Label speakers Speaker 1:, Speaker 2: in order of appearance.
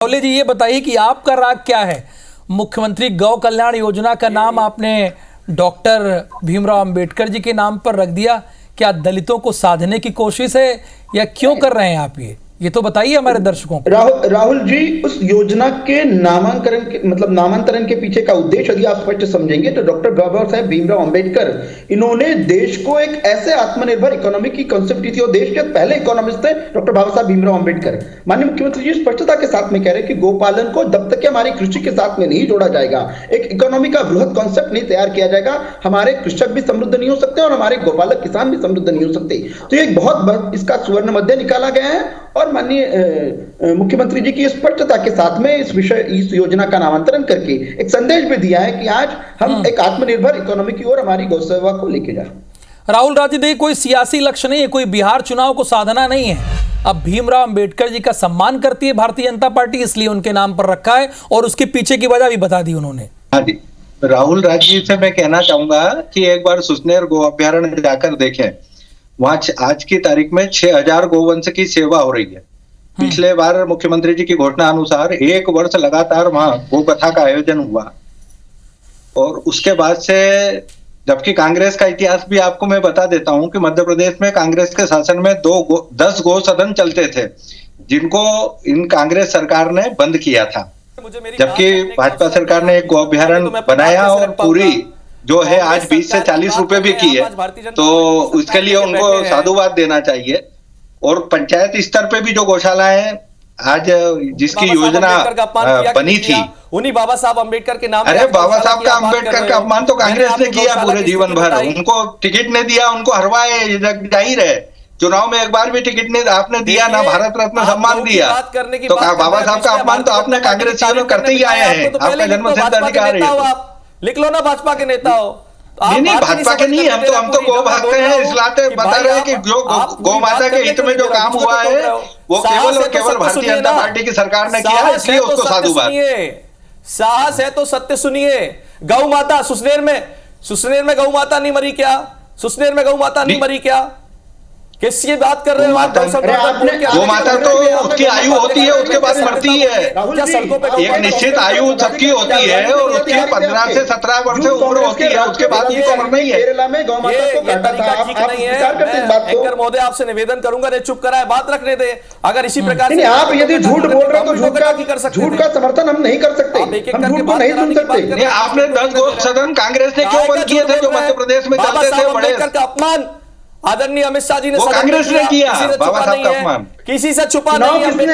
Speaker 1: राहुल जी, ये बताइए कि आपका राग क्या है। मुख्यमंत्री गौ कल्याण योजना का नाम आपने डॉक्टर भीमराव अंबेडकर जी के नाम पर रख दिया। क्या दलितों को साधने की कोशिश है या क्यों कर रहे हैं आप ये तो बताइए हमारे दर्शकों को।
Speaker 2: राहुल जी, उस योजना के नामांतरण के पीछे का उद्देश्य यदि आप स्पष्ट समझेंगे तो डॉक्टर बाबा साहेब भीमराव अंबेडकर इन्होंने देश को एक ऐसे आत्मनिर्भर इकोनॉमी की कॉन्सेप्ट दी थी और देश के पहले इकोनॉमिस्ट थे डॉक्टर बाबा साहब भीमराव अंबेडकर। माननीय मुख्यमंत्री जी स्पष्टता के साथ में कह रहे हैं कि गोपालन को जब तक हमारी कृषि के साथ में नहीं जोड़ा जाएगा, एक इकोनॉमी का वृहद कॉन्सेप्ट नहीं तैयार किया जाएगा, हमारे कृषक भी समृद्ध नहीं हो सकते और हमारे गोपालक किसान भी समृद्ध नहीं हो सकते। तो ये एक बहुत इसका सुवर्ण मध्य निकाला गया है और माननीय मुख्यमंत्री जी की स्पष्टता के साथ में इस योजना का नामांतरण करके एक संदेश भी दिया है कि आज हम एक आत्मनिर्भर इकोनॉमी की ओर हमारी गौ सेवा को लेके जा रहे हैं।
Speaker 1: राहुल राजी देखिए, कोई सियासी लक्ष्य नहीं है, कोई बिहार चुनाव को साधना नहीं है। अब भीमराव अंबेडकर जी का सम्मान करती है भारतीय जनता पार्टी, इसलिए उनके नाम पर रखा है और उसके पीछे की वजह भी बता दी उन्होंने।
Speaker 3: हाँ जी, राहुल राजी से मैं कहना चाहूंगा कि एक बार सुसनेर गो अभ्यारण्य जाकर देखें। वहां आज की तारीख में 6000 गोवंश की सेवा हो रही है। पिछले बार मुख्यमंत्री जी की घोषणा अनुसार 1 वर्ष लगातार वहां गोकथा का आयोजन हुआ और उसके बाद से, जबकि कांग्रेस का इतिहास भी आपको मैं बता देता हूं कि मध्य प्रदेश में कांग्रेस के शासन में 10 गौ सदन चलते थे जिनको इन कांग्रेस सरकार ने बंद किया था, जबकि भाजपा सरकार ने एक गौ अभ्यारण्य बनाया और पूरी जो है आज 20 से 40 रुपए भी की है, तो उसके लिए उनको साधुवाद देना चाहिए। और पंचायत स्तर पे भी जो गौशालाएं आज जिसकी योजना बनी थी,
Speaker 4: उन्हीं बाबा साहब अम्बेडकर के नाम।
Speaker 3: अरे बाबा साहब का अम्बेडकर का अपमान तो कांग्रेस ने किया पूरे जीवन भर। उनको टिकट नहीं दिया, उनको हरवाए, जाहिर है। चुनाव में एक बार भी टिकट नहीं आपने दिया, ना भारत रत्न सम्मान दिया, तो बाबा साहब का अपमान तो आपने कांग्रेस करते ही आए हैं। आपका जन्मसिद्ध अधिकार है,
Speaker 4: लिख लो ना भाजपा के नेता हो।
Speaker 3: नहीं भाजपा के नहीं, हम तो गौ भक्त हैं, इसलिए बता रहे हैं कि जो गौ माता के हित में जो काम हुआ है वो केवल और केवल भारतीय जनता पार्टी की सरकार ने किया, इसलिए उसको साधुवाद।
Speaker 4: साहस है तो सत्य सुनिए। गौ माता सुसनेर में गौ माता नहीं मरी क्या? सुसनेर में गौ माता नहीं मरी क्या? किसकी बात कर रहे हो आप?
Speaker 3: गौ माता तो उसकी आयु होती है, उसके बाद मरती है। एक निश्चित आयु सबकी होती है और उसकी 15 से 17 वर्ष से उम्र होती है, उसके बाद उनको मरना ही है।
Speaker 4: एंकर महोदय, आपसे निवेदन करूंगा, ने चुप कराए, बात रखने दे। अगर इसी प्रकार से
Speaker 2: आप यदि झूठ बोल रहे हो तो झूठ का समर्थन हम नहीं कर सकते, हम झूठ को नहीं सुन सकते।
Speaker 3: आपने 10 गौ सदन कांग्रेस ने क्यों बंद किए थे जो मध्य प्रदेश में चलते थे? बड़े
Speaker 4: अपमान आदरणीय अमित शाह जी ने
Speaker 3: कांग्रेस ने किया, बाबा साहब का अपमान
Speaker 4: किसी से छुपा नहीं है।